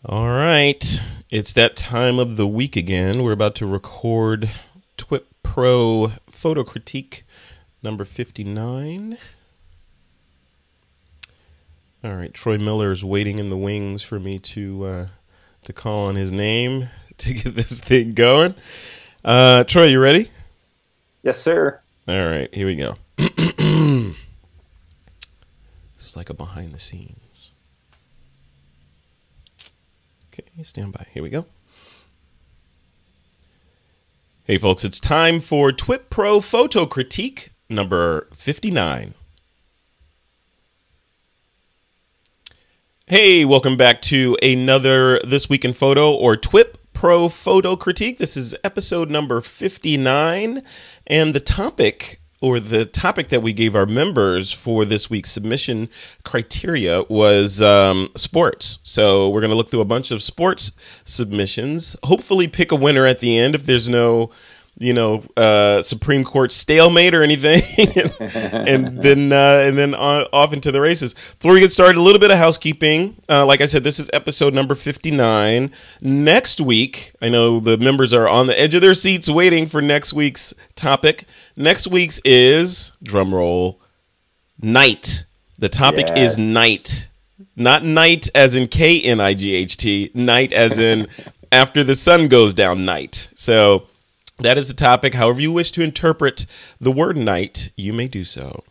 All right. It's that time of the week again. We're about to record TWiP Pro Photo Critique number 59. All right. Troy Miller is waiting in the wings for me to call on his name to get this thing going. Troy, you ready? Yes, sir. All right. Here we go. This is like a behind the scenes. Okay, stand by. Here we go. Hey, folks, it's time for TWiP Pro Photo Critique number 59. Hey, welcome back to another This Week in Photo or TWiP Pro Photo Critique. This is episode number 59, and the topic that we gave our members for this week's submission criteria was sports. So we're going to look through a bunch of sports submissions, hopefully pick a winner at the end if there's no Supreme Court stalemate or anything, and then off into the races. Before we get started, a little bit of housekeeping. Like I said, this is episode number 59. Next week, I know the members are on the edge of their seats waiting for next week's topic. Next week's is, drum roll, night. The topic is night. Not night as in Knight, night as in after the sun goes down, night. So that is the topic. However you wish to interpret the word night, you may do so.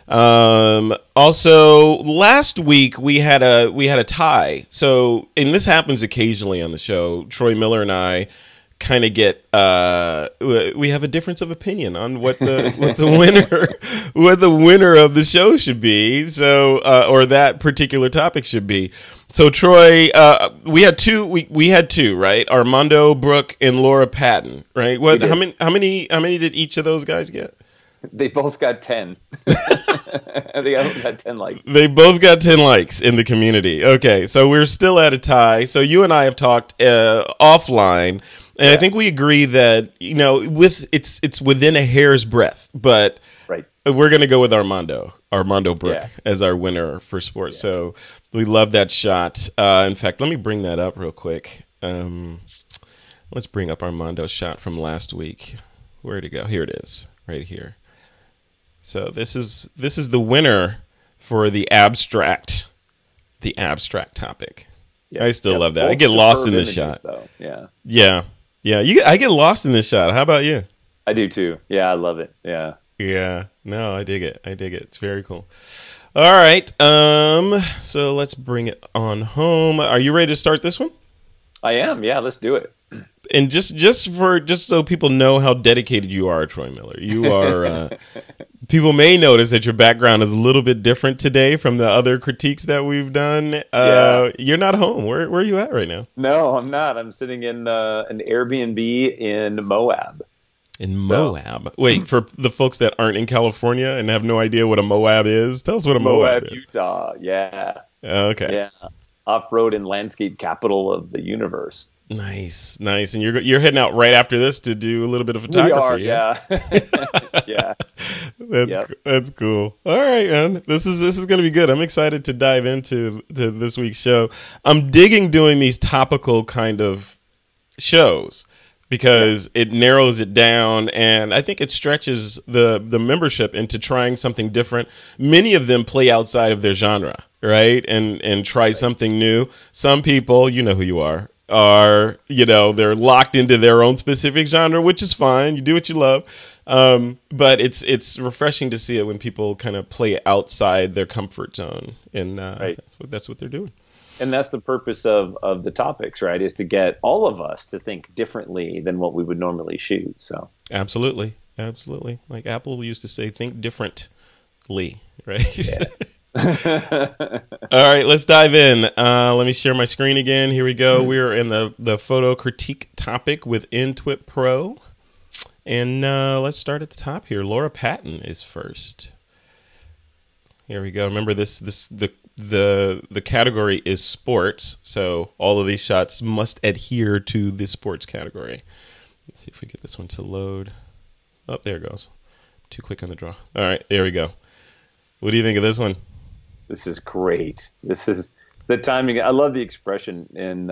Also, last week we had a tie. So, and this happens occasionally on the show. Troy Miller and I kind of get we have a difference of opinion on what the winner of the show should be. So, or that particular topic should be. So Troy, we had two, right? Armando Brooke and Laura Patton, right? What? How many did each of those guys get? They both got 10. They both got 10 likes. They both got 10 likes in the community. Okay, so we're still at a tie. So you and I have talked offline, and I think we agree that it's within a hair's breadth, but right. We're going to go with Armando Brooke as our winner for sports. Yeah. So we love that shot. In fact, let me bring that up real quick. Let's bring up Armando's shot from last week. Where'd it go? Here it is, right here. So this is the winner for the abstract topic. Yeah. I still love that. I get lost in this shot. Though. Yeah. I get lost in this shot. How about you? I do too. Yeah, I love it. Yeah. Yeah, no, I dig it. It's very cool. All right, so let's bring it on home. Are you ready to start this one? I am. Yeah, let's do it. And just so people know how dedicated you are, Troy Miller. You are. People may notice that your background is a little bit different today from the other critiques that we've done. You're not home. Where are you at right now? No, I'm not. I'm sitting in an Airbnb in Moab. In Moab. Wait, for the folks that aren't in California and have no idea what a Moab is, tell us what a Moab is. Utah. Yeah. Okay. Yeah. Off-road and landscape capital of the universe. Nice. And you're heading out right after this to do a little bit of photography. We are, yeah. That's cool. All right, man. This is going to be good. I'm excited to dive into this week's show. I'm digging doing these topical kind of shows, because it narrows it down, and I think it stretches the membership into trying something different. Many of them play outside of their genre, right? And try something new. Some people, you know who you are, they're locked into their own specific genre, which is fine. You do what you love. But it's refreshing to see it when people kind of play outside their comfort zone, and that's what they're doing. And that's the purpose of the topics, right? Is to get all of us to think differently than what we would normally shoot. So absolutely. Like Apple used to say, think differently, right? Yes. All right, let's dive in. Let me share my screen again. Here we go. We're in the photo critique topic within TWiP Pro. And let's start at the top here. Laura Patton is first. Here we go. Remember the category is sports, so all of these shots must adhere to the sports category. Let's see if we get this one to load. Oh, there it goes. Too quick on the draw. All right, there we go. What do you think of this one? This is great. This is the timing. I love the expression in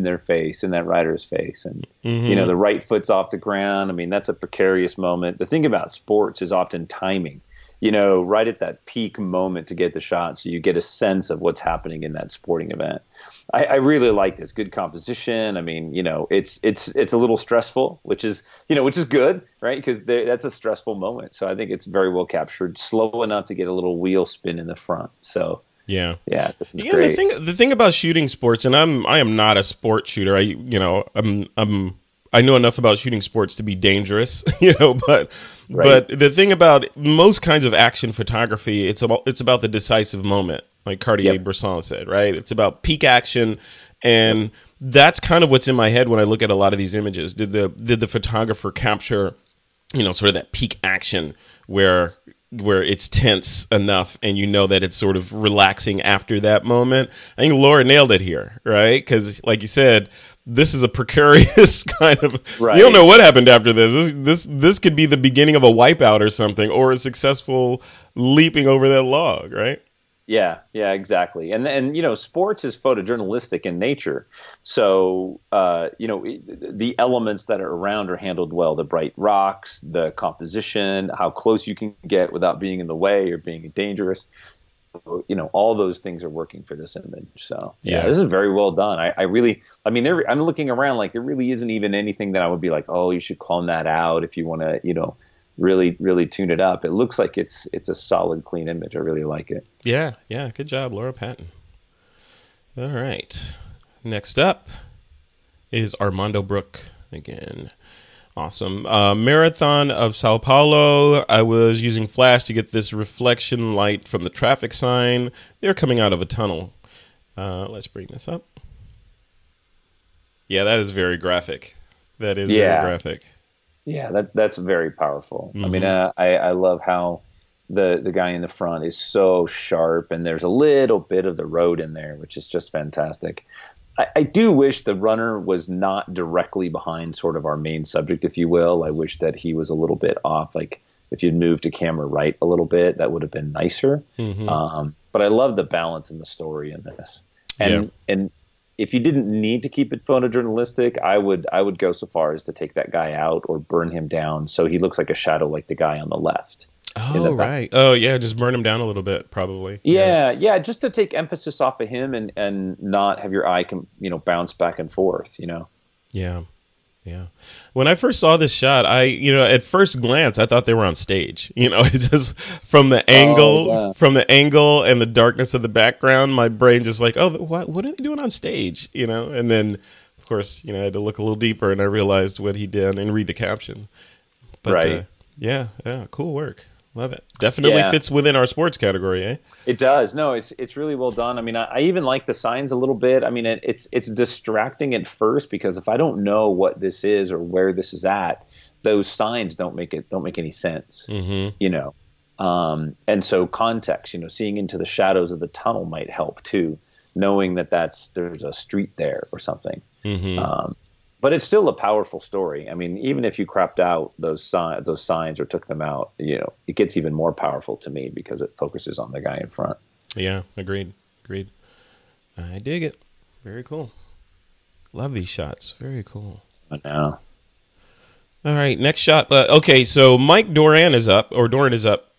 their face, in that rider's face, and Mm-hmm. the right foot's off the ground. I mean, that's a precarious moment. The thing about sports is often timing. Right at that peak moment to get the shot, so you get a sense of what's happening in that sporting event. I really like this. Good composition. I mean, it's a little stressful, which is good, right? Because that's a stressful moment. So I think it's very well captured, slow enough to get a little wheel spin in the front. So Yeah. yeah, this is Yeah, great. the thing about shooting sports, and I am not a sport shooter. I know enough about shooting sports to be dangerous, but Right. the thing about most kinds of action photography, it's about the decisive moment, like Yep. Cartier-Bresson said, right? It's about peak action, and that's kind of what's in my head when I look at a lot of these images. Did the photographer capture, sort of that peak action where it's tense enough and that it's sort of relaxing after that moment? I think Laura nailed it here, right? Because like you said, this is a precarious kind of, you don't Right. know what happened after this. This could be the beginning of a wipeout or something, or a successful leaping over that log, right? Yeah, yeah, exactly. And sports is photojournalistic in nature. So the elements that are around are handled well. The bright rocks, the composition, how close you can get without being in the way or being dangerous. All those things are working for this image. So yeah, Yeah. this is very well done. I mean, I'm looking around like there really isn't even anything that I would be like, oh, you should clone that out if you want to, really, really tune it up. It looks like it's a solid, clean image. I really like it. Yeah, yeah. Good job, Laura Patton. All right. Next up is Armando Brook again. Awesome. Marathon of Sao Paulo. I was using flash to get this reflection light from the traffic sign. They're coming out of a tunnel. Let's bring this up. Yeah, that is very graphic. That is very Yeah, graphic. yeah, that's very powerful. I mean, Mm-hmm. I love how the guy in the front is so sharp, and there's a little bit of the road in there, which is just fantastic. I do wish the runner was not directly behind sort of our main subject, if you will. I wish that he was a little bit off. Like if you'd moved to camera right a little bit, that would have been nicer. Mm-hmm. But I love the balance in the story in this. Yeah. And if you didn't need to keep it photojournalistic, I would go so far as to take that guy out or burn him down so he looks like a shadow, like the guy on the left in the Oh, back. right. Oh, yeah. Just burn him down a little bit, probably. Yeah. Yeah, yeah, just to take emphasis off of him and not have your eye bounce back and forth. Yeah. Yeah. When I first saw this shot, at first glance, I thought they were on stage. It's just Oh yeah, from the angle and the darkness of the background, my brain just like, oh, what are they doing on stage? And then, of course, I had to look a little deeper and I realized what he did and read the caption. But right. yeah, cool work. Love it. Definitely Yeah, fits within our sports category, eh? it does. No, it's really well done. I mean, I even like the signs a little bit. I mean, it's distracting at first because if I don't know what this is or where this is at, those signs don't make any sense. Mm-hmm. And so context, seeing into the shadows of the tunnel might help too, knowing that there's a street there or something. Mm-hmm. But it's still a powerful story. I mean, even if you cropped out those signs or took them out, it gets even more powerful to me because it focuses on the guy in front. Yeah, agreed. Agreed. I dig it. Very cool. Love these shots. Very cool. I know. All right, next shot. Okay, so Mike Doran is up,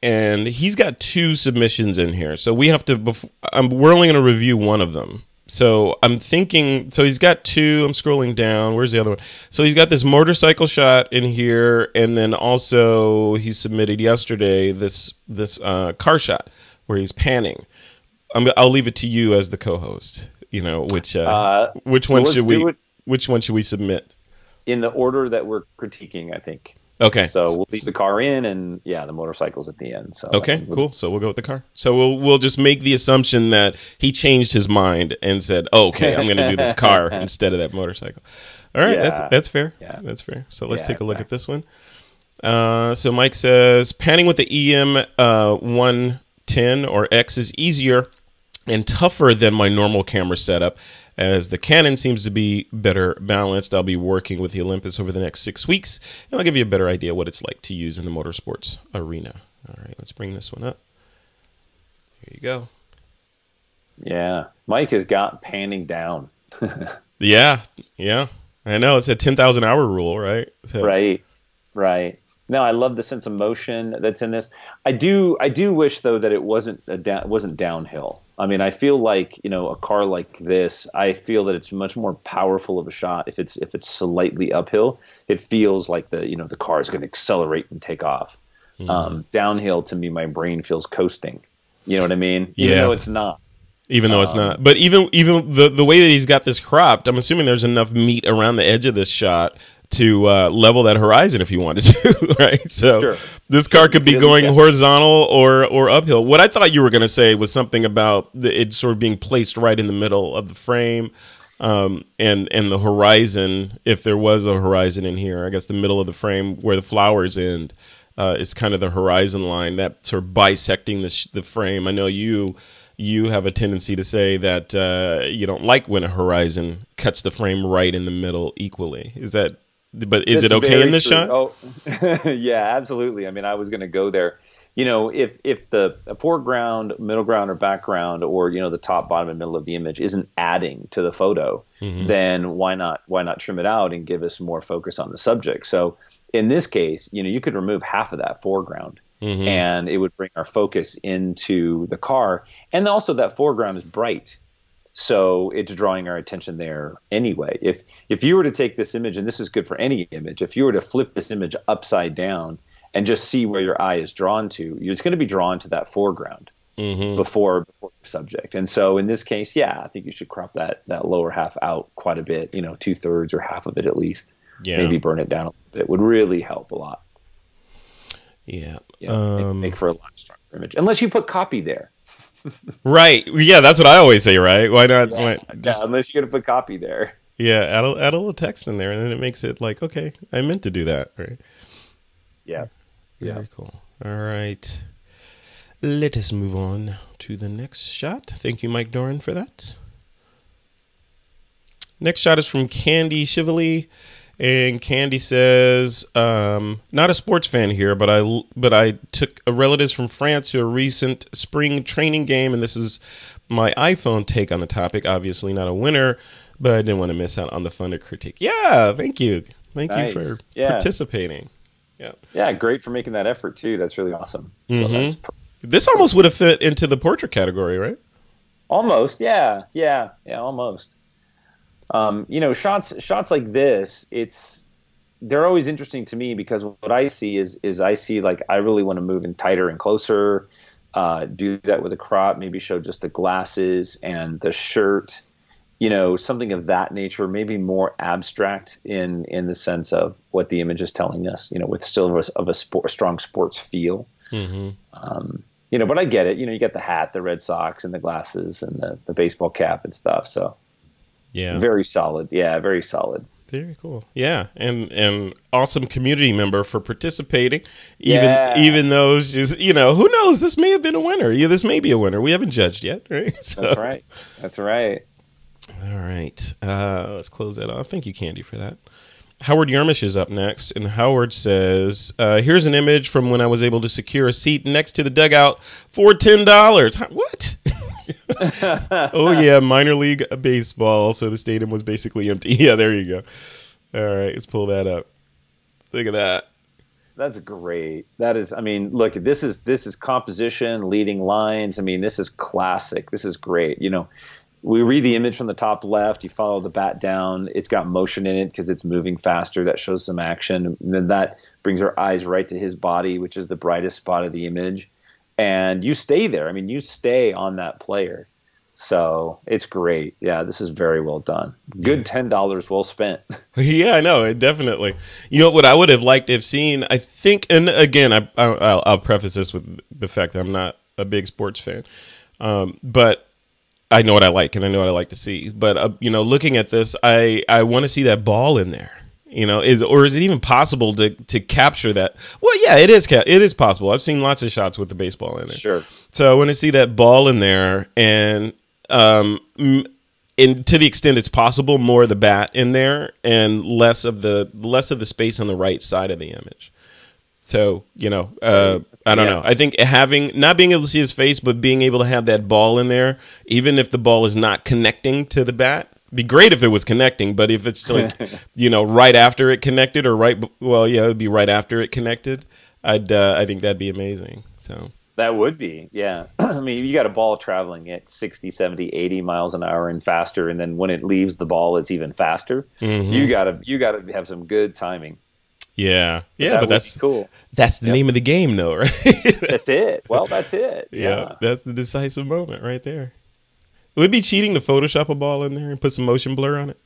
and he's got 2 submissions in here. So we have to. We're only going to review one of them. So I'm thinking. So he's got 2. I'm scrolling down. Where's the other one? So he's got this motorcycle shot in here, and then also he submitted yesterday this car shot where he's panning. I'll leave it to you as the co-host. Which one Let's should do we? it Which one should we submit? in the order that we're critiquing, I think. Okay. So we'll leave the car in, and the motorcycle's at the end. So Okay, cool. So we'll go with the car. So we'll just make the assumption that he changed his mind and said, oh, "Okay, I'm going to do this car instead of that motorcycle." All right, Yeah. that's fair. Yeah. That's fair. So let's Yeah, take a look at exactly. this one. So Mike says panning with the EM 110 or X is easier and tougher than my normal camera setup, as the Canon seems to be better balanced. I'll be working with the Olympus over the next 6 weeks, and I'll give you a better idea what it's like to use in the motorsports arena. All right, let's bring this one up. Here you go. Yeah. Mike has got panning down. Yeah, yeah. I know it's a 10,000 hour rule, right? So, Right. Right. No, I love the sense of motion that's in this. I do wish though that it wasn't downhill. I mean, I feel like, a car like this, I feel that it's much more powerful of a shot if it's slightly uphill. It feels like the car is going to accelerate and take off. Downhill to me, my brain feels coasting. You know what I mean? Even yeah. though it's not. Even though it's not, but even the way that he's got this cropped, I'm assuming there's enough meat around the edge of this shot to level that horizon if you wanted to, right? So Sure. this car Sure. could be going horizontal or uphill. What I thought you were going to say was something about it sort of being placed right in the middle of the frame, and the horizon, if there was a horizon in here, I guess the middle of the frame where the flowers end is kind of the horizon line that sort of bisecting the frame. I know you have a tendency to say that you don't like when a horizon cuts the frame right in the middle equally. But is it okay in this shot? Oh, yeah, absolutely. I mean, I was going to go there. If the foreground, middle ground, or background, or the top, bottom, and middle of the image isn't adding to the photo, then why not trim it out and give us more focus on the subject? So in this case, you could remove half of that foreground. And it would bring our focus into the car. And also that foreground is bright. So it's drawing our attention there anyway. If you were to take this image, and this is good for any image, if you were to flip this image upside down and just see where your eye is drawn to, it's going to be drawn to that foreground before the subject. And so in this case, yeah, I think you should crop that lower half out quite a bit, 2/3 or half of it at least. Yeah. Maybe burn it down a little bit. It would really help a lot. Yeah. Make for a lot stronger image. Unless you put copy there. Right. Yeah, that's what I always say, right? Why not? Yeah, unless you're going to put copy there. Yeah, add a little text in there, and then it makes it like, okay, I meant to do that, right? Yeah. Very cool. All right. Let us move on to the next shot. Thank you, Mike Doran, for that. Next shot is from Candy Chively. And Candy says, not a sports fan here, but I took a relatives from France to a recent spring training game, and this is my iPhone take on the topic. Obviously not a winner, but I didn't want to miss out on the fun to critique. Yeah, thank you. Thank you for participating. Yeah. Yeah, great for making that effort, too. That's really awesome. So this almost would have fit into the portrait category, right? Almost, yeah, almost. Shots like this, they're always interesting to me because what I see is I see like I really want to move in tighter and closer, do that with a crop, maybe show just the glasses and the shirt, something of that nature, maybe more abstract in the sense of what the image is telling us, with still of a strong sports feel. But I get it. You get the hat, the Red Sox, and the glasses, and the baseball cap and stuff. So. Yeah. Very solid. Yeah, very solid. Very cool. Yeah, and awesome community member for participating. Even though she's, who knows? This may have been a winner. Yeah, this may be a winner. We haven't judged yet, right? So. That's right. All right. Let's close that off. Thank you, Candy, for that. Howard Yermish is up next, and Howard says, here's an image from when I was able to secure a seat next to the dugout for $10. What? Oh, yeah, minor league baseball. So the stadium was basically empty. Yeah, there you go. All right, let's pull that up. Look at that. That's great. That is, I mean, look, this is composition, leading lines. I mean, this is classic. This is great. We read the image from the top left. You follow the bat down. It's got motion in it because it's moving faster. That shows some action. And then that brings our eyes right to his body, which is the brightest spot of the image. And you stay there. I mean, you stay on that player. So it's great. Yeah, this is very well done. Good $10 well spent. Yeah, I know. Definitely. What I would have liked to have seen, I think, and again, I'll preface this with the fact that I'm not a big sports fan. But I know what I like, and I know what I like to see. But, looking at this, I want to see that ball in there. Is it even possible to capture that? Well, yeah, it is possible. I've seen lots of shots with the baseball in there. Sure. So I want to see that ball in there, and to the extent it's possible, more of the bat in there and less of the space on the right side of the image. So, I don't know. I think not being able to see his face, but being able to have that ball in there, even if the ball is not connecting to the bat, be great if it was connecting. But if it's like, right after it connected it would be right after it connected. I think that'd be amazing. So that would be, yeah. I mean, you got a ball traveling at 60, 70, 80 miles an hour and faster. And then when it leaves the ball, it's even faster. Mm-hmm. You gotta have some good timing. Yeah. Yeah. But that's cool. That's the name of the game though, right? That's it. Well, that's it. Yeah. That's the decisive moment right there. It would be cheating to Photoshop a ball in there and put some motion blur on it.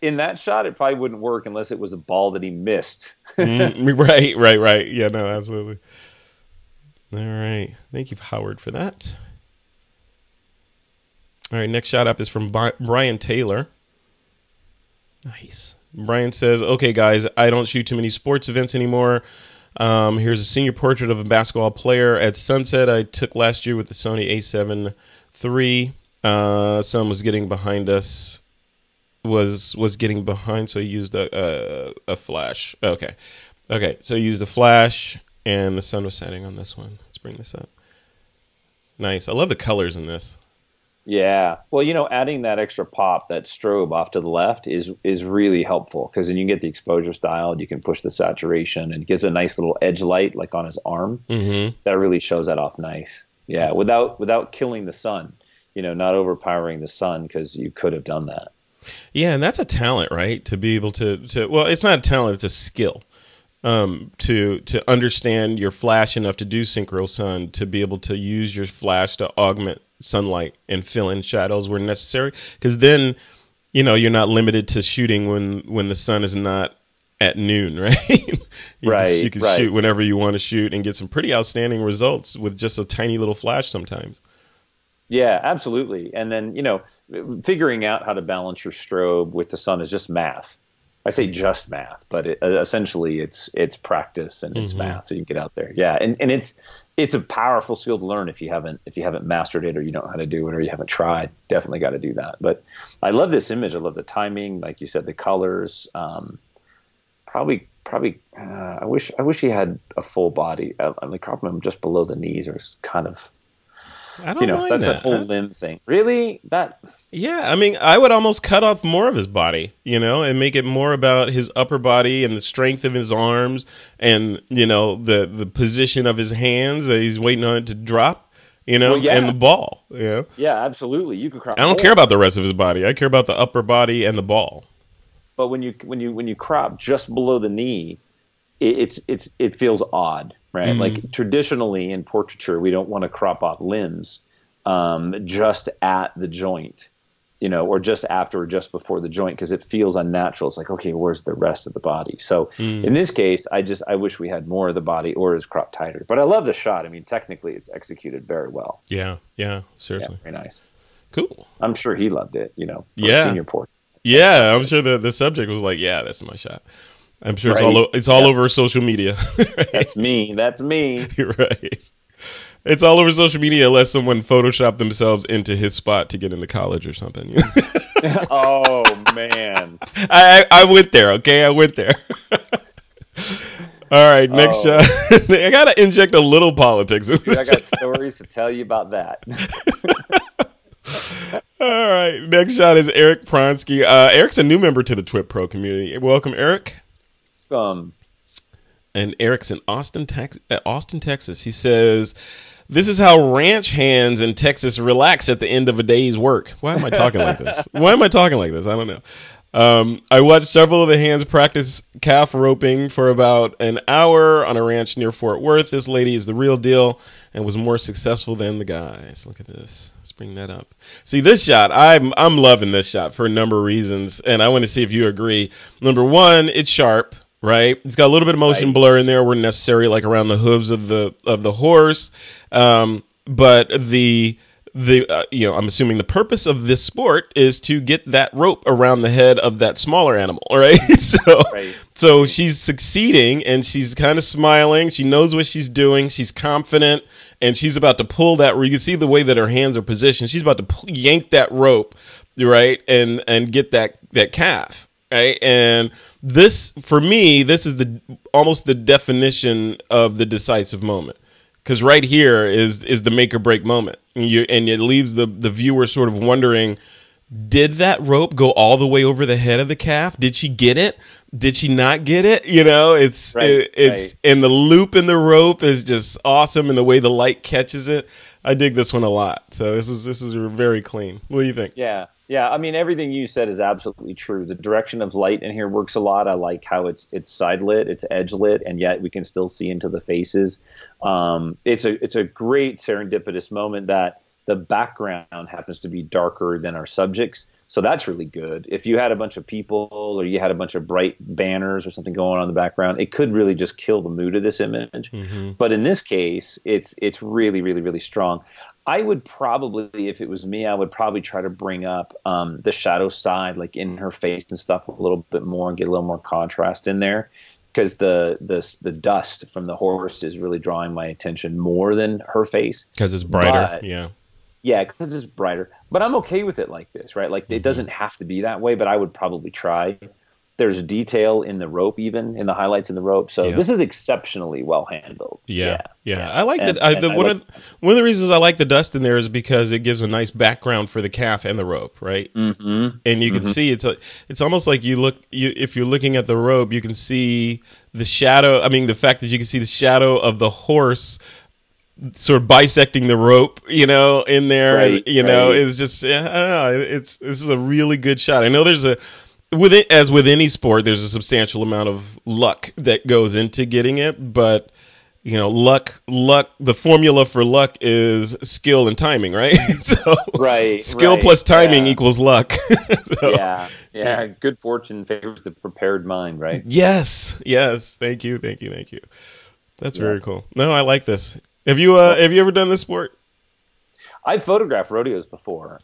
In that shot, it probably wouldn't work unless it was a ball that he missed. Right. Yeah, no, absolutely. All right. Thank you, Howard, for that. All right, next shot up is from Brian Taylor. Nice. Brian says, okay, guys, I don't shoot too many sports events anymore. Here's a senior portrait of a basketball player at Sunset I took last year with the Sony A7 III. Son was getting behind us. Was getting behind, so he used a flash. Okay, so he used a flash, and the sun was setting on this one. Let's bring this up. Nice. I love the colors in this. Yeah. Well, adding that extra pop, that strobe off to the left is really helpful because then you can get the exposure style. You can push the saturation and it gives a nice little edge light like on his arm. Mm-hmm. That really shows that off nice. Yeah. Without killing the sun, not overpowering the sun because you could have done that. Yeah. And that's a talent, right? To be able to well, it's not a talent, it's a skill. To understand your flash enough to do synchro sun, to be able to use your flash to augment sunlight and fill in shadows where necessary. Because then, you're not limited to shooting when the sun is not at noon, right? You can shoot whenever you want to shoot and get some pretty outstanding results with just a tiny little flash sometimes. Yeah, absolutely. And then, figuring out how to balance your strobe with the sun is just math. I say just math, but essentially it's practice and it's math. So you get out there. Yeah. And it's a powerful skill to learn if you haven't mastered it or you don't know how to do it or you haven't tried. Definitely got to do that. But I love this image. I love the timing. Like you said, the colors, probably I wish he had a full body. I mean, crop him just below the knees or kind of, I don't mind that's that. a whole limb thing. Really? Yeah, I mean, I would almost cut off more of his body, and make it more about his upper body and the strength of his arms and, the position of his hands that he's waiting on it to drop, and the ball. Yeah, absolutely. You can crop. I don't care about the rest of his body. I care about the upper body and the ball. But when you crop just below the knee, it feels odd, right? Mm-hmm. Like traditionally in portraiture, we don't want to crop off limbs just at the joint. Or just after or just before the joint because it feels unnatural. It's like, okay, where's the rest of the body? So in this case, I wish we had more of the body or is cropped tighter. But I love the shot. I mean, technically, it's executed very well. Yeah, seriously. Yeah, very nice. Cool. I'm sure he loved it, Yeah. Senior portrait. Yeah, I'm sure the subject was like, yeah, that's my shot. I'm sure it's all over social media. Right? That's me. Right. It's all over social media unless someone photoshopped themselves into his spot to get into college or something. Oh, man. I went there, okay? I went there. All right, next shot. I got to inject a little politics. Dude, I got stories to tell you about that. All right, next shot is Eric Pronsky. Eric's a new member to the TWiP Pro community. Welcome, Eric. And Eric's in Austin, Texas. He says, this is how ranch hands in Texas relax at the end of a day's work. Why am I talking like this? I don't know. I watched several of the hands practice calf roping for about an hour on a ranch near Fort Worth. This lady is the real deal and was more successful than the guys. Look at this. Let's bring that up. See, this shot, I'm loving this shot for a number of reasons, and I want to see if you agree. Number one, it's sharp. Right, it's got a little bit of motion blur in there where necessary, like around the hooves of the horse. But I'm assuming the purpose of this sport is to get that rope around the head of that smaller animal. All right, so she's succeeding and she's kind of smiling. She knows what she's doing. She's confident and she's about to pull that. You can see the way that her hands are positioned. She's about to yank that rope, right, and get that calf. right? And this, for me, this is almost the definition of the decisive moment, because right here is the make or break moment, and it leaves the viewer sort of wondering, did that rope go all the way over the head of the calf? Did she get it? Did she not get it? You know, it's and the loop in the rope is just awesome, and the way the light catches it. I dig this one a lot. So this is very clean. What do you think? Yeah. Yeah, I mean, everything you said is absolutely true. The direction of light in here works a lot. I like how it's side lit, it's edge lit, and yet we can still see into the faces. It's a great serendipitous moment that the background happens to be darker than our subjects. So that's really good. If you had a bunch of people or you had a bunch of bright banners or something going on in the background, it could really just kill the mood of this image. Mm-hmm. But in this case, it's really, really, really strong. I would probably, if it was me, I would probably try to bring up the shadow side, like in her face and stuff, a little bit more and get a little more contrast in there, because the dust from the horse is really drawing my attention more than her face. Because it's brighter, yeah. Yeah, because it's brighter. But I'm okay with it like this, right? Like, it doesn't have to be that way, but I would probably try. There's detail in the rope, even in the highlights in the rope. So this is exceptionally well handled. Yeah. I like that. One of the reasons I like the dust in there is because it gives a nice background for the calf and the rope, right? Mm-hmm. And you can see it's almost like if you're looking at the rope, you can see the shadow. I mean, the fact that you can see the shadow of the horse sort of bisecting the rope, you know, in there, is just, I don't know. This is a really good shot. I know there's as with any sport, there's a substantial amount of luck that goes into getting it, but you know, luck, the formula for luck is skill and timing, right? So skill plus timing equals luck. So, yeah. Good fortune favors the prepared mind, right? Yes. Thank you. That's very cool. No, I like this. Have you ever done this sport? I've photographed rodeos before.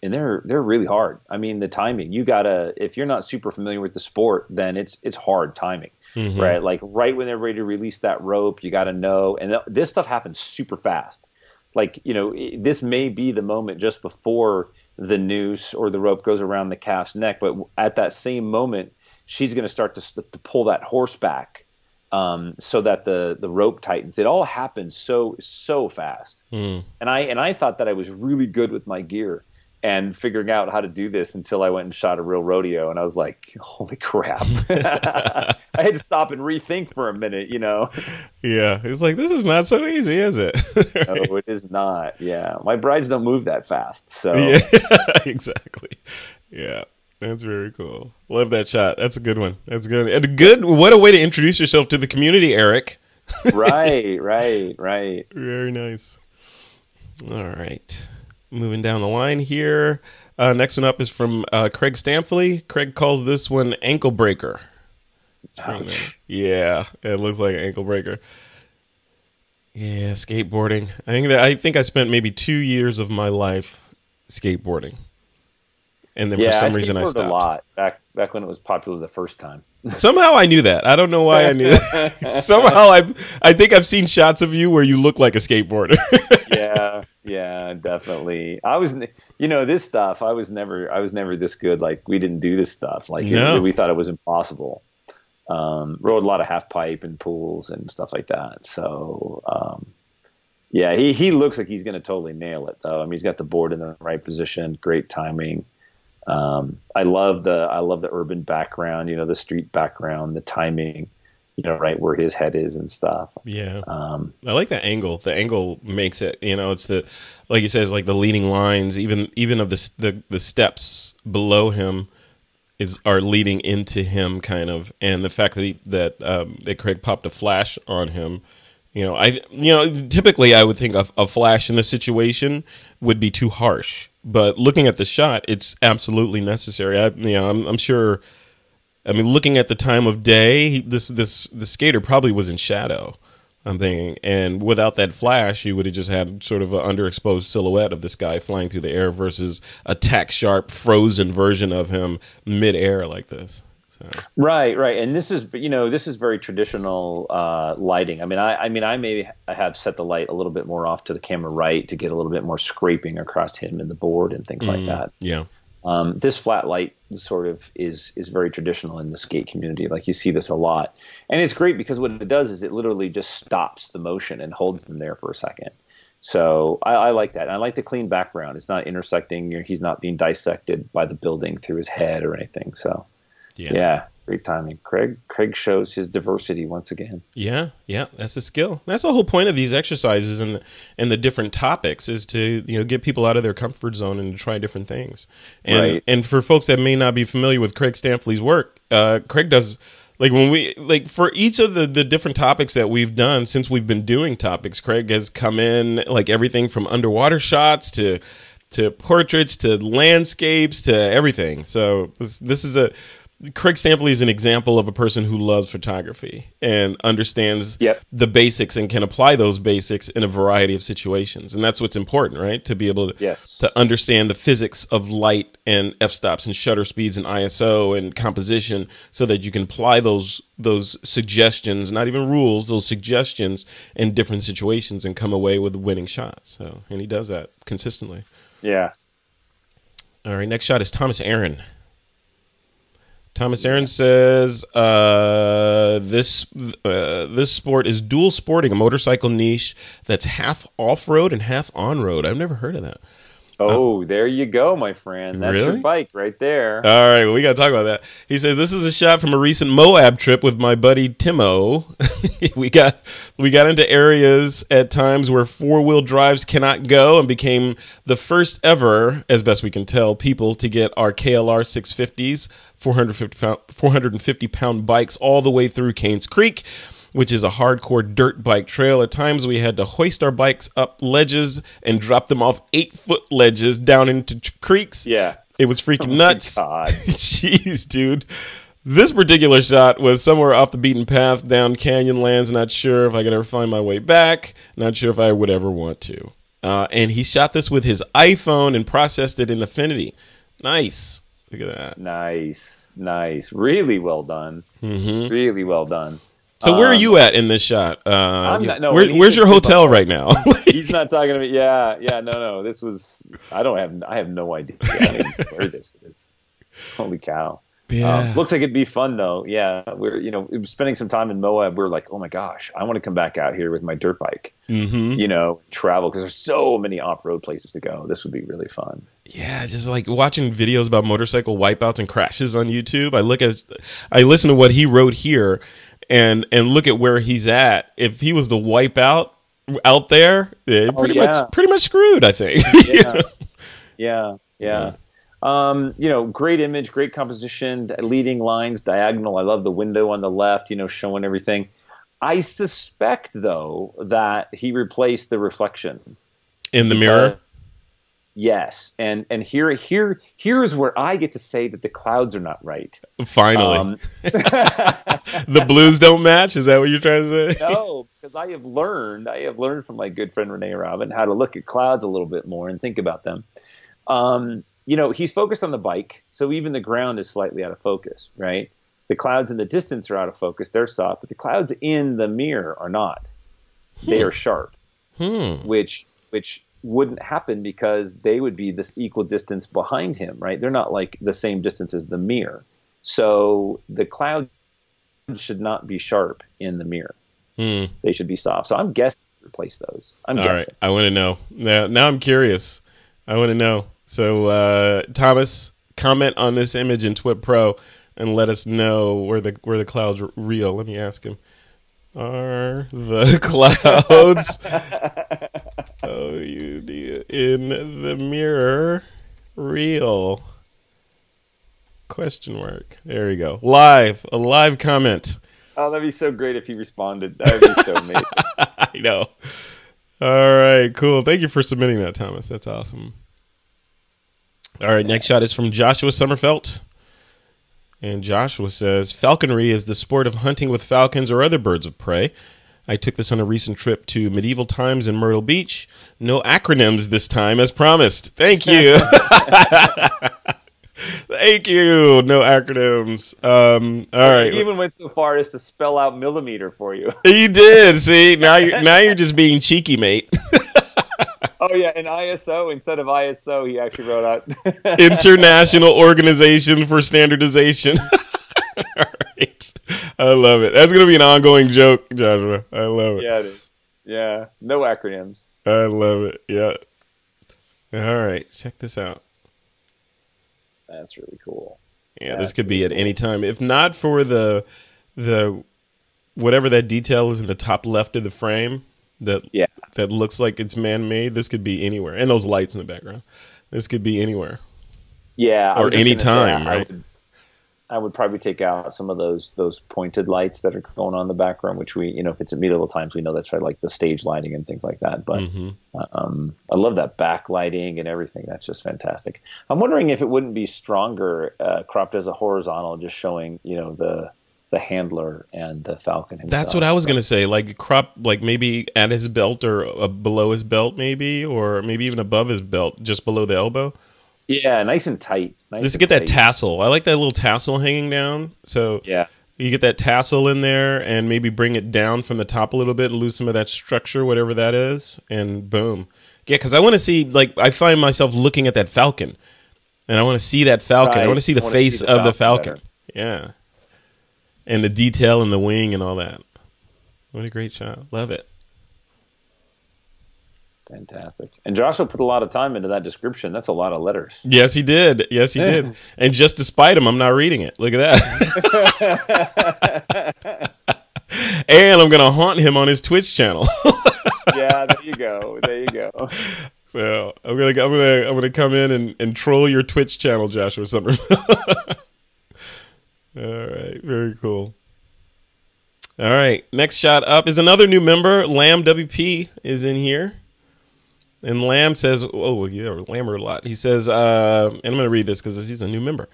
And they're really hard. I mean, the timing, if you're not super familiar with the sport, then it's hard timing, right? Like right when they're ready to release that rope, you got to know. And this stuff happens super fast. Like, you know, this may be the moment just before the noose or the rope goes around the calf's neck. But at that same moment, she's going to start to pull that horse back, so that the rope tightens. It all happens so fast. And I thought that I was really good with my gear and figuring out how to do this until I went and shot a real rodeo, and I was like, holy crap. I had to stop and rethink for a minute, you know. Yeah, it's like, this is not so easy, is it? No, it is not. Yeah, my brides don't move that fast, so. Yeah, exactly. Yeah, that's very cool. Love that shot. That's a good one. That's good. And what a way to introduce yourself to the community, Eric. Right. Very nice. All right. Moving down the line here. Next one up is from Craig Stampley. Craig calls this one ankle breaker. Yeah, it looks like an ankle breaker. Yeah, skateboarding. I think I spent maybe 2 years of my life skateboarding, and then for some reason I stopped. A lot back when it was popular the first time. Somehow I knew that. I don't know why I knew that. Somehow I think I've seen shots of you where you look like a skateboarder. Yeah, definitely. I was, this stuff. I was never this good. Like, we didn't do this stuff. Like, we thought it was impossible. Rode a lot of half pipe and pools and stuff like that. So, he looks like he's going to totally nail it, though. I mean, he's got the board in the right position, great timing. I love the urban background, the street background, the timing, right where his head is and stuff. Yeah. I like the angle. The angle makes it, it's like you said, it's like the leading lines, even of the steps below him are leading into him kind of. And the fact that Craig popped a flash on him, typically I would think a flash in this situation would be too harsh, but looking at the shot, it's absolutely necessary. I'm sure. I mean, looking at the time of day, the skater probably was in shadow, I'm thinking, and without that flash, you would have just had sort of an underexposed silhouette of this guy flying through the air versus a tack sharp, frozen version of him midair like this. So. Right, and this is very traditional lighting. I mean, I maybe have set the light a little bit more off to the camera right to get a little bit more scraping across him and the board and things like that. Yeah. This flat light sort of is very traditional in the skate community. Like you see this a lot, and it's great because what it does is it literally just stops the motion and holds them there for a second. So I like that. And I like the clean background. It's not intersecting. He's not being dissected by the building through his head or anything. So yeah, great timing. Craig shows his diversity once again. Yeah, that's a skill. That's the whole point of these exercises and the different topics is to get people out of their comfort zone and to try different things. And Right. and for folks that may not be familiar with Craig Stampley's work, Craig does for each of the different topics that we've done since we've been doing topics. Craig has come in like everything from underwater shots to portraits to landscapes to everything. So this is Craig Stampley is an example of a person who loves photography and understands the basics and can apply those basics in a variety of situations. And that's what's important, right? To be able to understand the physics of light and f-stops and shutter speeds and ISO and composition so that you can apply those suggestions, not even rules, those suggestions in different situations and come away with winning shots. And he does that consistently. Yeah. All right, next shot is Thomas Aaron. Thomas Aaron says, this sport is dual sporting, a motorcycle niche that's half off-road and half on-road. I've never heard of that. Oh, there you go, my friend. That's your bike right there. All right, well, we got to talk about that. He said, this is a shot from a recent Moab trip with my buddy Timo. we got into areas at times where four-wheel drives cannot go and became the first ever, as best we can tell, people to get our KLR 650s, 450-pound bikes all the way through Canes Creek, which is a hardcore dirt bike trail. At times we had to hoist our bikes up ledges and drop them off 8-foot ledges down into creeks. Yeah. It was freaking nuts. God. Jeez, dude. This particular shot was somewhere off the beaten path down canyon lands. Not sure if I could ever find my way back. Not sure if I would ever want to. And he shot this with his iPhone and processed it in Affinity. Nice. Look at that. Nice. Really well done. Mm-hmm. Really well done. So where are you at in this shot? Where's your Timo hotel right now? He's not talking to me. Yeah. No. This was. I have no idea where this is. Holy cow. Yeah. Looks like it'd be fun though. Yeah. We're spending some time in Moab. We're like, oh my gosh, I want to come back out here with my dirt bike. Mm-hmm. Travel because there's so many off-road places to go. This would be really fun. Yeah, just like watching videos about motorcycle wipeouts and crashes on YouTube. I listen to what he wrote here. And look at where he's at. If he was the wipeout out there, pretty much screwed, I think. Yeah. Great image, great composition, leading lines, diagonal. I love the window on the left, showing everything. I suspect though that he replaced the reflection in the mirror. Yes, and here's where I get to say that the clouds are not right. Finally, the blues don't match. Is that what you're trying to say? No, because I have learned from my good friend Renee Robin how to look at clouds a little bit more and think about them. He's focused on the bike, so even the ground is slightly out of focus, right? The clouds in the distance are out of focus; they're soft, but the clouds in the mirror are not. They are sharp, which wouldn't happen because they would be this equal distance behind him, right? They're not like the same distance as the mirror. So the clouds should not be sharp in the mirror. They should be soft. So I'm guessing replace those. I'm guessing. All right. I want to know. Now I'm curious. I want to know. So Thomas, comment on this image in TWiP Pro and let us know where the clouds are real. Let me ask him. Are the clouds in the mirror real? Question mark. There you go. A live comment. Oh, that'd be so great if he responded. That would be so amazing. I know. All right, cool. Thank you for submitting that, Thomas. That's awesome. All right, next shot is from Joshua Sommerfelt. And Joshua says, falconry is the sport of hunting with falcons or other birds of prey. I took this on a recent trip to medieval times in Myrtle Beach. No acronyms this time, as promised. Thank you. Thank you. No acronyms. All right. He even went so far as to spell out millimeter for you. He did. See, now you're just being cheeky, mate. Oh yeah, in ISO instead of ISO, he actually wrote out International Organization for Standardization. All right. I love it. That's going to be an ongoing joke, Joshua. I love it. Yeah, it is. Yeah, no acronyms. I love it. Yeah. All right. Check this out. That's really cool. Yeah, this could be at any time. If not for the whatever that detail is in the top left of the frame that looks like it's man-made, this could be anywhere. And those lights in the background. This could be anywhere. Yeah, or any time, right? I would probably take out some of those pointed lights that are going on in the background, which we, if it's at medieval times, we know that's right, like the stage lighting and things like that. But I love that backlighting and everything. That's just fantastic. I'm wondering if it wouldn't be stronger cropped as a horizontal, just showing, the handler and the falcon himself. That's what I was going to say. Like crop, like maybe at his belt or below his belt, maybe, or maybe even above his belt, just below the elbow. Yeah, nice and tight. Just get that tassel. I like that little tassel hanging down. So yeah, you get that tassel in there and maybe bring it down from the top a little bit and lose some of that structure, whatever that is, and boom. Yeah, because I want to see, like, I find myself looking at that falcon, and I want to see that falcon. Right. I want to see the face of the falcon. Better. Yeah. And the detail in the wing and all that. What a great shot. Love it. Fantastic. And Joshua put a lot of time into that description. That's a lot of letters. Yes, he did. Yes, he did. And just despite him, I'm not reading it. Look at that. And I'm going to haunt him on his Twitch channel. Yeah, there you go. There you go. So I'm gonna come in and troll your Twitch channel, Joshua Summers. All right, very cool. All right, next shot up is another new member. Lamb WP is in here. And Lamb says, oh, yeah, Lamb a lot. He says, and I'm going to read this because he's a new member.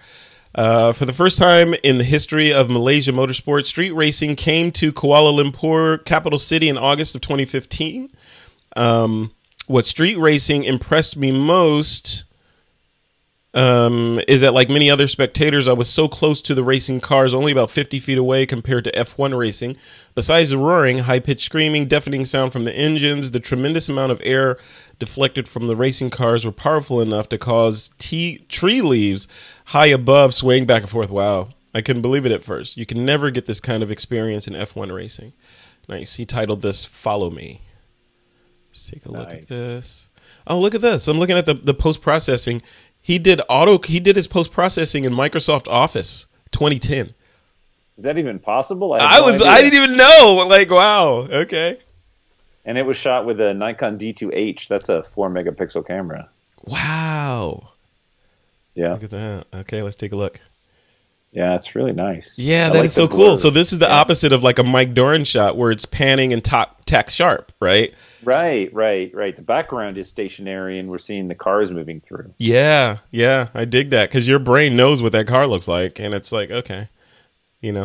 For the first time in the history of Malaysia motorsport, street racing came to Kuala Lumpur, capital city, in August of 2015. What street racing impressed me most is that, like many other spectators, I was so close to the racing cars, only about 50 feet away compared to F1 racing. Besides the roaring, high-pitched screaming, deafening sound from the engines, the tremendous amount of air deflected from the racing cars were powerful enough to cause tree leaves high above swaying back and forth. Wow. I couldn't believe it at first. You can never get this kind of experience in F1 racing. Nice. He titled this Follow Me. Let's take a look at this. Oh, look at this. I'm looking at the post-processing. He did his post-processing in Microsoft Office 2010. Is that even possible? I didn't even know. Like, wow. Okay. And it was shot with a Nikon D2H. That's a 4-megapixel camera. Wow. Yeah. Look at that. Okay, let's take a look. Yeah, it's really nice. Yeah, that is so cool. So this is the opposite of like a Mike Doran shot where it's panning and tack sharp, right? Right. The background is stationary and we're seeing the cars moving through. Yeah, I dig that because your brain knows what that car looks like, and it's like, okay.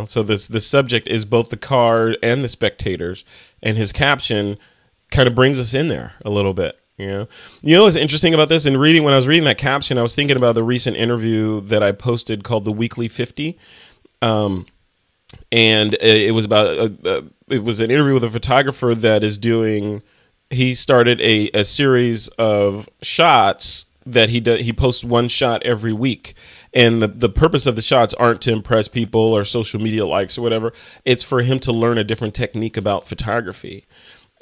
So the subject is both the car and the spectators, and his caption kind of brings us in there a little bit. What's interesting about this? When I was reading that caption, I was thinking about the recent interview that I posted called The Weekly 50. And it was about it was an interview with a photographer that is he started a series of shots that he posts one shot every week. And the purpose of the shots aren't to impress people or social media likes or whatever. It's for him to learn a different technique about photography.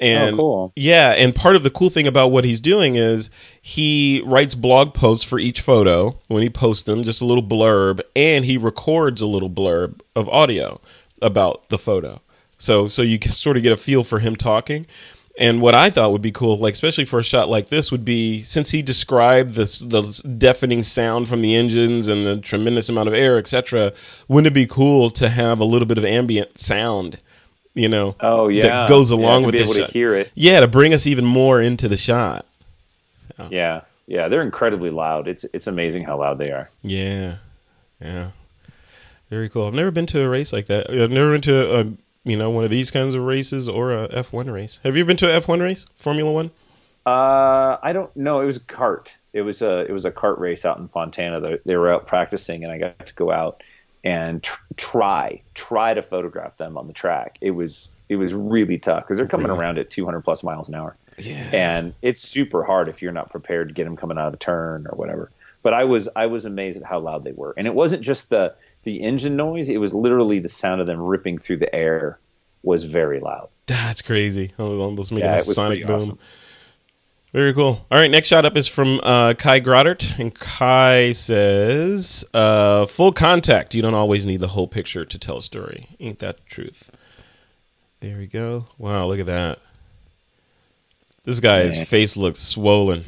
And cool. Yeah, and part of the cool thing about what he's doing is he writes blog posts for each photo when he posts them, just a little blurb, and he records a little blurb of audio about the photo. So you can sort of get a feel for him talking. And what I thought would be cool, like especially for a shot like this, would be, since he described the deafening sound from the engines and the tremendous amount of air, etc., wouldn't it be cool to have a little bit of ambient sound? That goes along with this shot. To hear it. Yeah, to bring us even more into the shot. So. Yeah, they're incredibly loud. It's amazing how loud they are. Yeah. Very cool. I've never been to a race like that. I've never been to one of these kinds of races or a F1 race. Have you been to an F1 race, Formula One? I don't know. It was a kart. It was a kart race out in Fontana. They were out practicing, and I got to go out and try to photograph them on the track. It was really tough because they're coming around at 200 plus miles an hour. Yeah. And it's super hard if you're not prepared to get them coming out of the turn or whatever. But I was amazed at how loud they were. And it wasn't just the engine noise. It was literally the sound of them ripping through the air was very loud. That's crazy. Almost making a it was sonic boom. Awesome. Very cool. All right, next shot up is from Kai Groddert. And Kai says, full contact. You don't always need the whole picture to tell a story. Ain't that the truth? There we go. Wow, look at that. This guy's face looks swollen.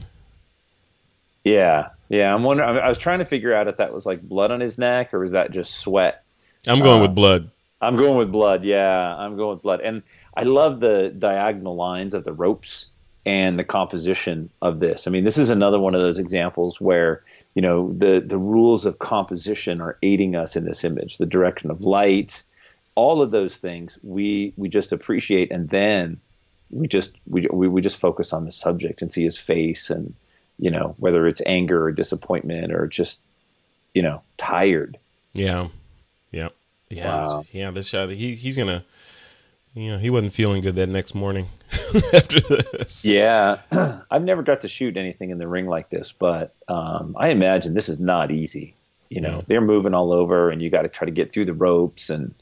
Yeah. I'm wondering. I was trying to figure out if that was like blood on his neck or was that just sweat. I'm going with blood. I'm going with blood. Yeah, I'm going with blood. And I love the diagonal lines of the ropes and the composition of this. I mean, this is another one of those examples where, the rules of composition are aiding us in this image, the direction of light, all of those things we just appreciate. And then we just focus on the subject and see his face and, whether it's anger or disappointment or just, tired. Yeah. Wow. Yeah. This shot, he's going to, he wasn't feeling good that next morning after this. Yeah. I've never got to shoot anything in the ring like this, but I imagine this is not easy. They're moving all over and you got to try to get through the ropes. And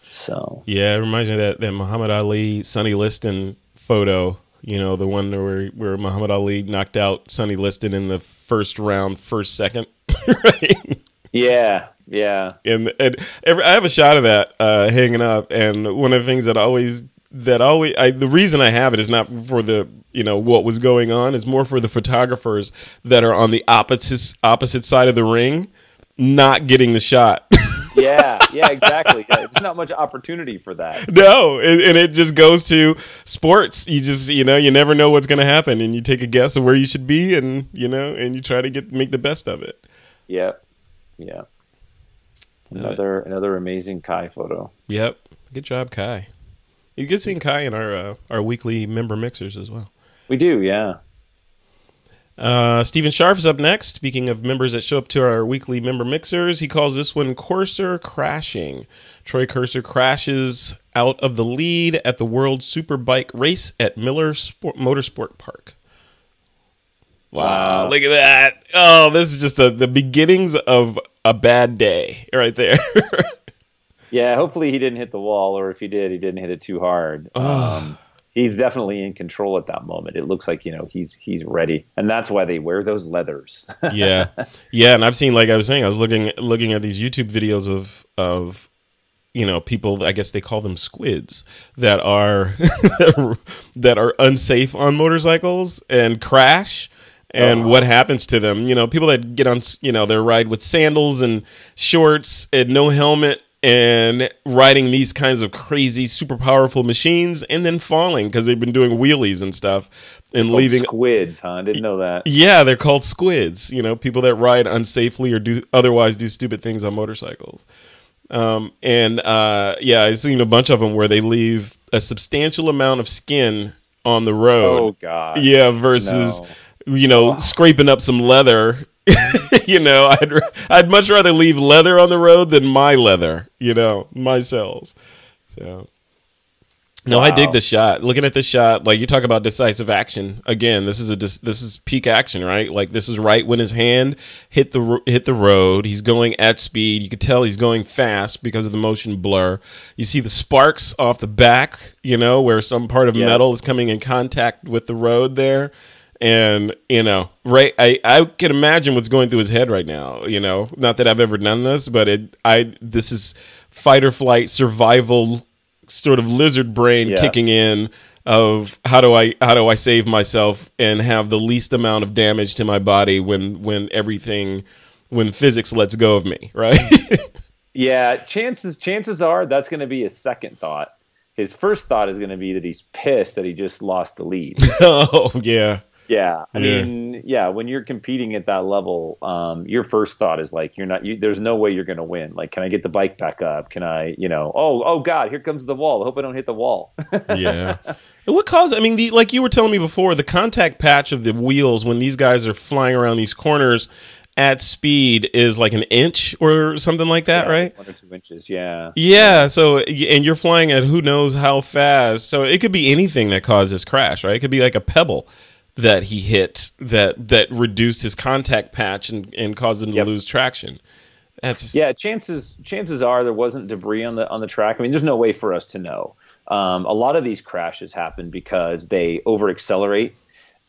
so. Yeah, it reminds me of that Muhammad Ali, Sonny Liston photo, the one where Muhammad Ali knocked out Sonny Liston in the first round, first second. Right? Yeah. And I have a shot of that hanging up, and one of the things the reason I have it is not for the what was going on, it's more for the photographers that are on the opposite side of the ring, not getting the shot. Yeah, exactly. Yeah, there's not much opportunity for that. No, and it just goes to sports. You just you never know what's going to happen, and you take a guess of where you should be, and and you try to make the best of it. Yeah. Another amazing Kai photo. Yep. Good job, Kai. You get seeing Kai in our weekly member mixers as well. We do, yeah. Stephen Scharf is up next. Speaking of members that show up to our weekly member mixers, he calls this one Cursor Crashing. Troy Cursor crashes out of the lead at the World Superbike race at Miller Motorsport Park. Wow, look at that. Oh, this is just the beginnings of a bad day right there. Yeah, hopefully he didn't hit the wall, or if he did, he didn't hit it too hard. He's definitely in control at that moment. It looks like, he's ready. And that's why they wear those leathers. Yeah. And I've seen, like I was saying, I was looking at these YouTube videos of people, I guess they call them squids, that are that are unsafe on motorcycles and crash. And what happens to them? People that get on, their ride with sandals and shorts and no helmet and riding these kinds of crazy, super powerful machines and then falling because they've been doing wheelies and stuff and leaving. Squids, huh? I didn't know that. Yeah, they're called squids. People that ride unsafely or otherwise do stupid things on motorcycles. I've seen a bunch of them where they leave a substantial amount of skin on the road. Oh God. Yeah, versus. No. Scraping up some leather. I'd much rather leave leather on the road than my leather. My cells. So, no, I dig the shot. Looking at this shot, like you talk about decisive action. Again, this is peak action, right? Like this is right when his hand hit the road. He's going at speed. You could tell he's going fast because of the motion blur. You see the sparks off the back. Where some part of metal is coming in contact with the road there. And, right, I can imagine what's going through his head right now, not that I've ever done this, but this is fight or flight survival sort of lizard brain kicking in of how do I save myself and have the least amount of damage to my body when physics lets go of me, right? Yeah. Chances are that's going to be his second thought. His first thought is going to be that he's pissed that he just lost the lead. Oh, yeah. Yeah, I mean, when you're competing at that level, your first thought is like, there's no way you're going to win. Like, can I get the bike back up? Can I, oh God, here comes the wall. I hope I don't hit the wall. Yeah. And what caused, like you were telling me before, the contact patch of the wheels when these guys are flying around these corners at speed is like an inch or something like that, right? 1 or 2 inches, yeah. Yeah, so, and you're flying at who knows how fast, so it could be anything that caused this crash, right? It could be like a pebble that he hit that reduced his contact patch and caused him to lose traction. Chances are there wasn't debris on the track. I mean, there's no way for us to know. A lot of these crashes happen because they over accelerate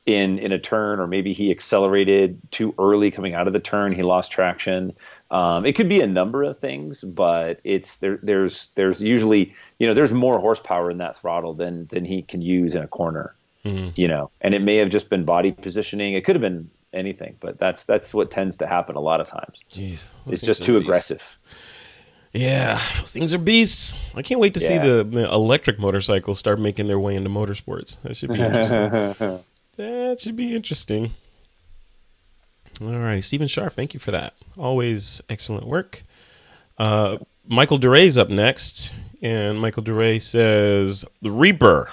in a turn, or maybe he accelerated too early coming out of the turn. He lost traction. It could be a number of things, but there's usually, there's more horsepower in that throttle than he can use in a corner, and it may have just been body positioning. It could have been anything, but that's what tends to happen a lot of times. Jeez, it's just too aggressive. Yeah, those things are beasts. I can't wait to see the electric motorcycles start making their way into motorsports. That should be interesting. That should be interesting. All right, Stephen Sharp, thank you for that. Always excellent work. Michael DeRay's up next, and Michael DeRay says, "The Reaper,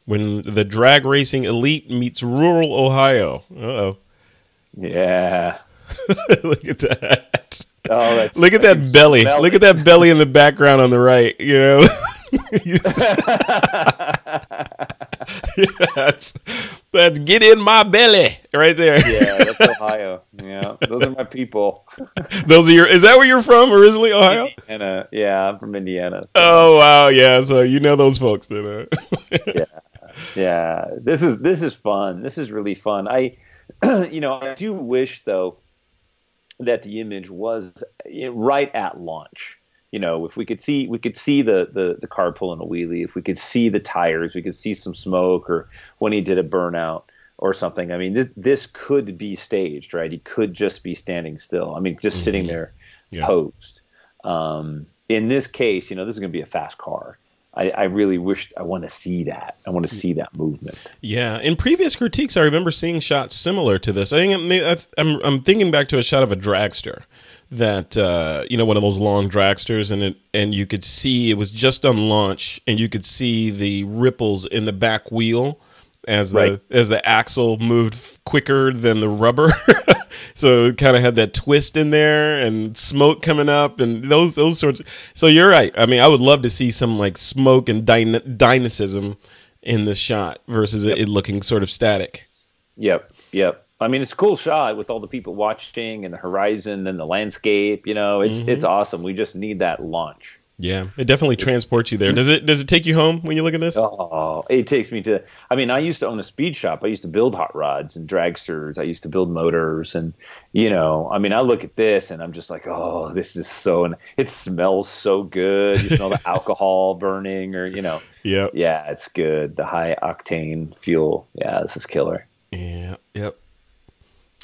when the drag racing elite meets rural Ohio." Uh-oh. Yeah. Look at that. Oh, that's look at that belly. Smelly. Look at that belly in the background on the right, that's get in my belly right there. Yeah, that's Ohio. Yeah, those are my people. Those are is that where you're from originally, Ohio? Indiana. Yeah, I'm from Indiana. So. Oh wow, yeah. So those folks then. Yeah. This is fun. This is really fun. I do wish though that the image was right at launch. If we could see the car pulling a wheelie, if we could see the tires, we could see some smoke, or when he did a burnout or something. I mean, this could be staged, right? He could just be standing still. I mean, just sitting there posed. In this case, this is going to be a fast car. I really I want to see that. I want to see that movement. Yeah. In previous critiques, I remember seeing shots similar to this. I think I'm thinking back to a shot of a dragster that, one of those long dragsters, and you could see it was just on launch, and you could see the ripples in the back wheel as the axle moved quicker than the rubber. So it kind of had that twist in there and smoke coming up and those sorts. So you're right. I mean, I would love to see some like smoke and dynamism in this shot versus it looking sort of static. Yep. I mean, it's a cool shot with all the people watching and the horizon and the landscape. It's awesome. We just need that launch. Yeah, it definitely transports you there. Does it take you home when you look at this? Oh, it takes me to. I mean, I used to own a speed shop. I used to build hot rods and dragsters. I used to build motors, and I mean, I look at this and I'm just like, oh, this is so. And it smells so good. You smell the alcohol burning, or Yeah, it's good. The high octane fuel. Yeah, this is killer. Yeah. Yep.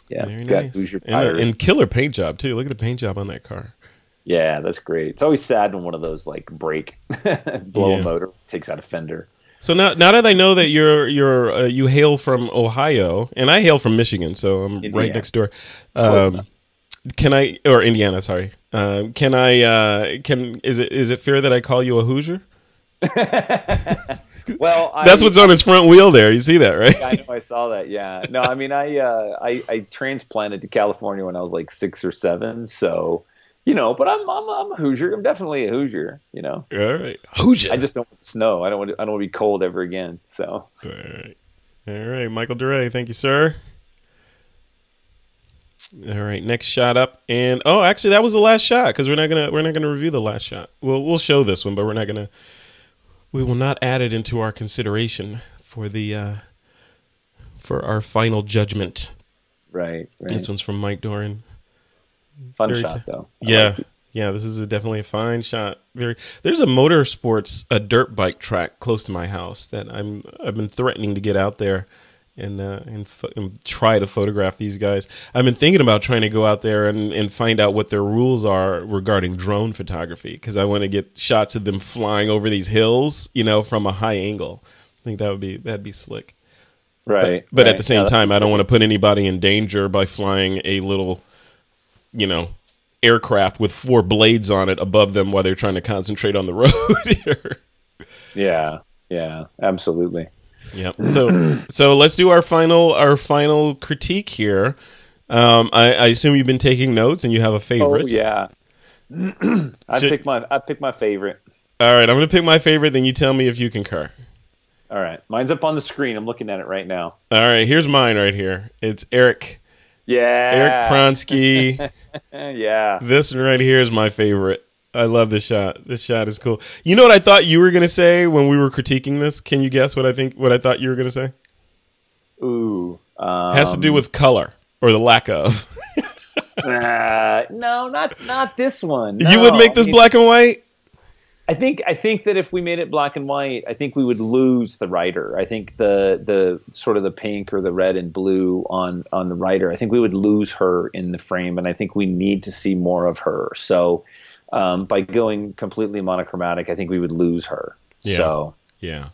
Yeah, very nice. And killer paint job too. Look at the paint job on that car. Yeah, that's great. It's always sad when one of those like break, blow a motor, takes out a fender. So now that I know that you hail from Ohio, and I hail from Michigan, so I'm Indiana. Right next door. Indiana? Sorry. Is it fair that I call you a Hoosier? Well, that's what's on his front wheel there. You see that, right? I know. I saw that. Yeah. No, I mean, I transplanted to California when I was like 6 or 7, so. But I'm a Hoosier. I'm definitely a Hoosier. All right, Hoosier. I just don't want snow. I don't want to be cold ever again. So. All right, Michael DeRay. Thank you, sir. All right, next shot up, and actually, that was the last shot because we're not gonna review the last shot. We'll show this one, but we will not add it into our consideration for our final judgment. Right. This one's from Mike Doran. Fun shot though. Yeah. This is definitely a fine shot. There's a a dirt bike track close to my house that I've been threatening to get out there and try to photograph these guys. I've been thinking about trying to go out there and find out what their rules are regarding drone photography, because I want to get shots of them flying over these hills, from a high angle. I think that'd be slick. Right. But at the same time, I don't want to put anybody in danger by flying a little aircraft with 4 blades on it above them while they're trying to concentrate on the road. Yeah, absolutely. Yeah. So let's do our final critique here. I assume you've been taking notes and you have a favorite. Oh yeah. I picked my favorite. All right, I'm going to pick my favorite, then you tell me if you concur. All right. Mine's up on the screen. I'm looking at it right now. All right, here's mine right here. It's Eric. Yeah. Eric Pronsky. Yeah. This one right here is my favorite. I love this shot. This shot is cool. You know what I thought you were going to say when we were critiquing this? Can you guess what I thought you were going to say? Ooh. Has to do with color or the lack of. No, not this one. No. You would make this black and white? I think that if we made it black and white, I think we would lose the writer. I think the sort of the pink or the red and blue on the writer, I think we would lose her in the frame, and I think we need to see more of her. So by going completely monochromatic, I think we would lose her. Yeah. So yeah.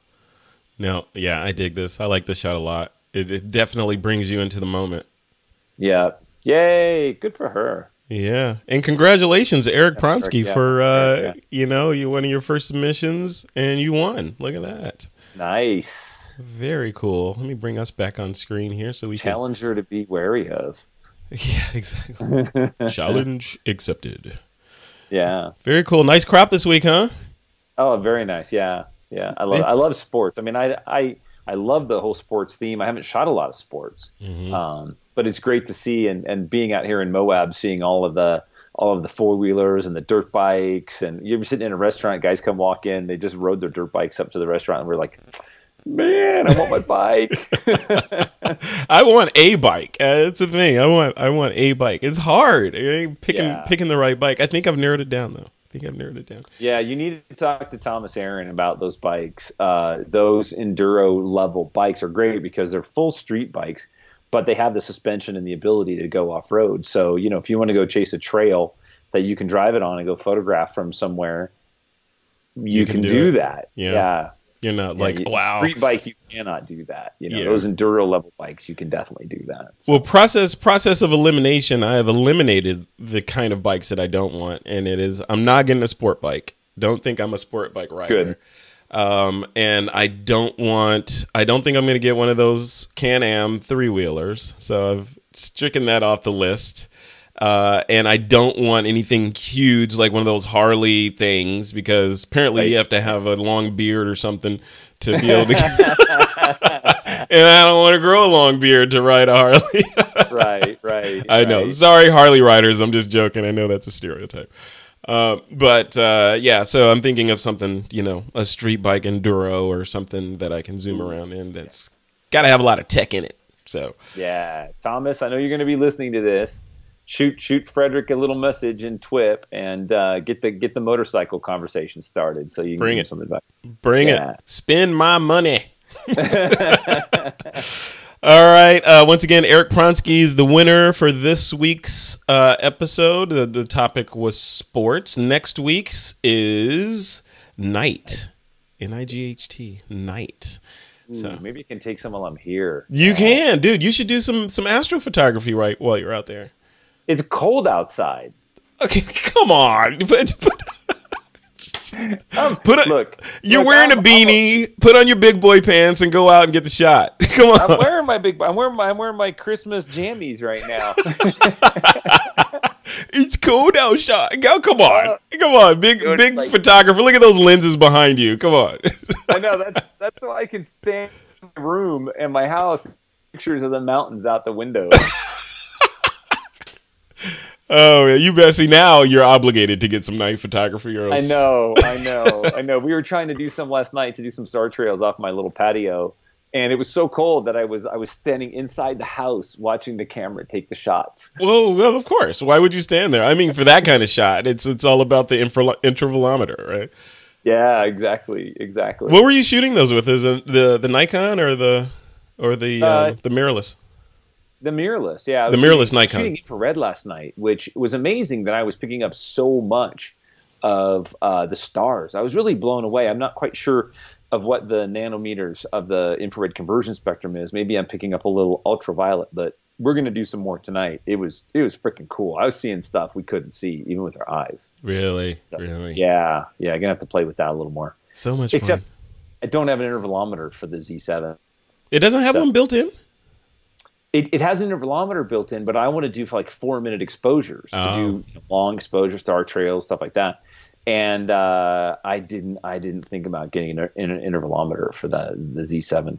No, yeah, I dig this. I like this shot a lot. It definitely brings you into the moment. Yeah. Yay. Good for her. Yeah. And congratulations, Eric Pronsky, for you one of your first submissions and you won. Look at that. Nice. Very cool. Let me bring us back on screen here so we Challenger to be wary of. Yeah, exactly. Challenge accepted. Yeah. Very cool. Nice crop this week, huh? Oh, very nice. Yeah. Yeah. I love sports. I mean, I love the whole sports theme. I haven't shot a lot of sports. Mm-hmm. But it's great to see and being out here in Moab, seeing all of the 4-wheelers and the dirt bikes. And you ever sitting in a restaurant, guys come walk in, they just rode their dirt bikes up to the restaurant, and we're like, man, I want my bike. I want a bike. That's the thing. I want a bike. It's hard picking the right bike. I think I've narrowed it down though. Yeah, you need to talk to Thomas Aaron about those bikes. Those enduro level bikes are great because they're full street bikes, but they have the suspension and the ability to go off road. So, if you want to go chase a trail that you can drive it on and go photograph from somewhere, you can do that. Yeah. You're not wow. Street bike, you cannot do that. Those enduro level bikes, you can definitely do that. So. Well, process of elimination, I have eliminated the kind of bikes that I don't want, and I'm not getting a sport bike. Don't think I'm a sport bike rider. Good. And I don't think I'm going to get one of those Can-Am 3-wheelers. So I've stricken that off the list. And I don't want anything huge like one of those Harley things because apparently you have to have a long beard or something to be able to and I don't want to grow a long beard to ride a Harley. Right. I know. Sorry, Harley riders. I'm just joking. I know that's a stereotype. So I'm thinking of something, a street bike enduro or something that I can zoom around in that's got to have a lot of tech in it. So yeah, Thomas, I know you're going to be listening to this. Shoot Frederick a little message in TWiP and get the motorcycle conversation started so you can give him some advice. Bring it. Spend my money. All right. Once again, Eric Pronsky is the winner for this week's episode. The topic was sports. Next week's is night. Night. Night. So maybe you can take some while I'm here. You can, dude. You should do some astrophotography right while you're out there. It's cold outside. Okay, come on. Look, you're wearing a beanie. Put on your big boy pants and go out and get the shot. Come on. I'm wearing my Christmas jammies right now. It's cold outside. Come on, big photographer. Look at those lenses behind you. Come on. I know that's so I can stand in my room and my house, pictures of the mountains out the window. Oh, yeah, you bet. See, now you're obligated to get some night photography. Or else... I know. We were trying to do some last night to do some star trails off my little patio, and it was so cold that I was standing inside the house watching the camera take the shots. Well, of course. Why would you stand there? I mean, for that kind of shot, it's all about the intervalometer, right? Yeah, exactly. What were you shooting those with? Is it the Nikon or the mirrorless? The mirrorless, yeah. The mirrorless Nikon. I was shooting infrared last night, which was amazing that I was picking up so much of the stars. I was really blown away. I'm not quite sure of what the nanometers of the infrared conversion spectrum is. Maybe I'm picking up a little ultraviolet, but we're going to do some more tonight. It was freaking cool. I was seeing stuff we couldn't see even with our eyes. Really? So, really? Yeah. I'm going to have to play with that a little more. So much Except fun. I don't have an intervalometer for the Z7. It doesn't have one built in? It has an intervalometer built in, but I want to do for like 4-minute exposures to do long exposure, star trails, stuff like that. And I didn't think about getting an intervalometer for the Z7.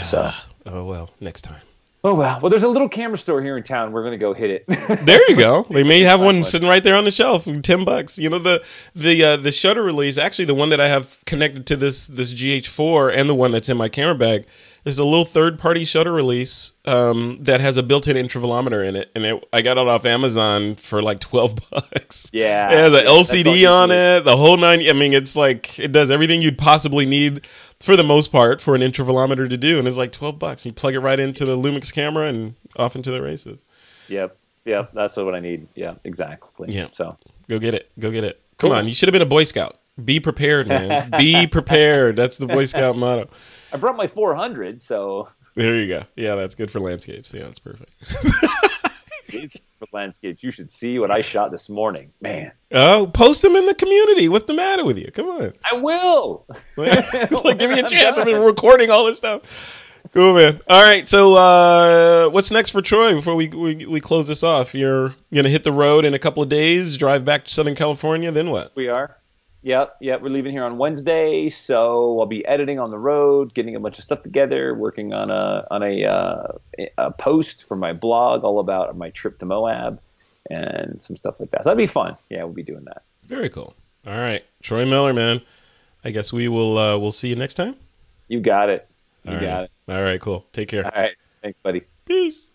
So oh well, next time. Oh well, there's a little camera store here in town. We're gonna go hit it. There you go. They may have one sitting right there on the shelf, $10. You know, the shutter release, actually the one that I have connected to this GH4 and the one that's in my camera bag, is a little third-party shutter release that has a built-in intervalometer in it, and I got it off Amazon for like $12. Yeah, it has an LCD on it, the whole nine. I mean, it's like it does everything you'd possibly need for the most part for an intervalometer to do, and it's like $12. You plug it right into the Lumix camera and off into the races. Yep, that's what I need. Yeah, exactly. Yeah, so go get it. Come on, you should have been a Boy Scout. Be prepared, man. Be prepared. That's the Boy Scout motto. I brought my 400, so there you go. Yeah, that's good for landscapes. Yeah, that's perfect. For landscapes, you should see what I shot this morning, man. Oh, post them in the community. What's the matter with you? Come on. I will. Like, give me a chance. I've been recording all this stuff. Cool, man. All right. So, what's next for Troy before we close this off? You're gonna hit the road in a couple of days, drive back to Southern California. Then what? We are. Yep. We're leaving here on Wednesday, so I'll be editing on the road, getting a bunch of stuff together, working on a post for my blog all about my trip to Moab and some stuff like that. So that'd be fun. Yeah, we'll be doing that. Very cool. All right, Troy Miller, man. I guess we'll see you next time. You got it. You got it. All right, cool. Take care. All right. Thanks, buddy. Peace.